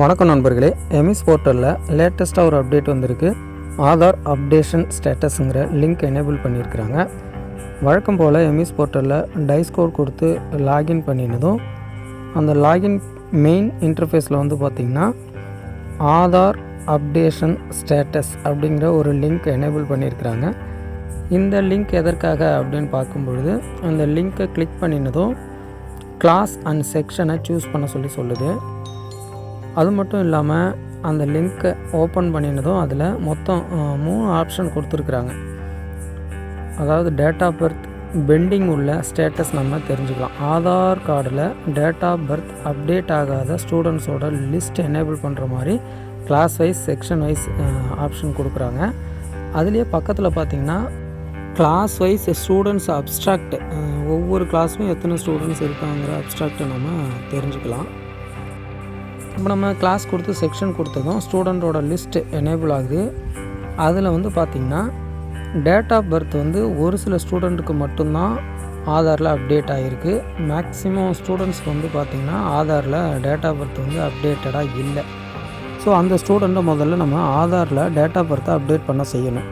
வணக்கம் நண்பர்களே. எமிஸ் போர்ட்டலில் லேட்டஸ்ட்டாக ஒரு அப்டேட் வந்திருக்கு. ஆதார் அப்டேஷன் ஸ்டேட்டஸுங்கிற லிங்க் எனேபிள் பண்ணியிருக்கிறாங்க. வழக்கம் போல் எமிஸ் போர்ட்டலில் டைஸ் கோட் கொடுத்து லாகின் பண்ணினதும் அந்த லாகின் மெயின் இன்டர்ஃபேஸில் வந்து பார்த்திங்கன்னா ஆதார் அப்டேஷன் ஸ்டேட்டஸ் அப்படிங்கிற ஒரு லிங்க் எனேபிள் பண்ணியிருக்கிறாங்க. இந்த லிங்க் எதற்காக அப்படின்னு பார்க்கும்பொழுது அந்த லிங்க்கை கிளிக் பண்ணினதும் கிளாஸ் அண்ட் செக்ஷனை சூஸ் பண்ண சொல்லுது. அது மட்டும் இல்லாமல் அந்த லிங்க்கை ஓப்பன் பண்ணினதும் அதில் மொத்தம் 3 ஆப்ஷன் கொடுத்துருக்குறாங்க. அதாவது டேட் ஆஃப் பர்த் பெண்டிங் உள்ள ஸ்டேட்டஸ் நம்ம தெரிஞ்சுக்கலாம். ஆதார் கார்டில் டேட் ஆஃப் பர்த் அப்டேட் ஆகாத ஸ்டூடெண்ட்ஸோட லிஸ்ட் எனேபிள் பண்ணுற மாதிரி class wise section wise option கொடுக்குறாங்க. அதுலேயே பக்கத்தில் பார்த்திங்கன்னா கிளாஸ் வைஸ் ஸ்டூடெண்ட்ஸ் அப்ஸ்ட்ராக்ட், ஒவ்வொரு கிளாஸும் எத்தனை ஸ்டூடெண்ட்ஸ் இருக்காங்கிற அப்ஸ்ட்ராக்டை நம்ம தெரிஞ்சுக்கலாம். இப்போ நம்ம கிளாஸ் கொடுத்து செக்ஷன் கொடுத்ததும் ஸ்டூடெண்ட்டோட லிஸ்ட் எனேபிள் ஆகுது. அதில் வந்து பார்த்திங்கன்னா டேட் ஆஃப் பர்த் வந்து ஒரு சில ஸ்டூடெண்ட்டுக்கு மட்டும்தான் ஆதாரில் அப்டேட் ஆகிருக்கு. மேக்ஸிமம் ஸ்டூடெண்ட்ஸ்க்கு வந்து பார்த்திங்கன்னா ஆதாரில் டேட் ஆஃப் பர்த் வந்து அப்டேட்டடாக இல்லை. ஸோ அந்த ஸ்டூடெண்ட்டை முதல்ல நம்ம ஆதாரில் டேட் ஆஃப் பர்த்தை அப்டேட் பண்ண செய்யணும்.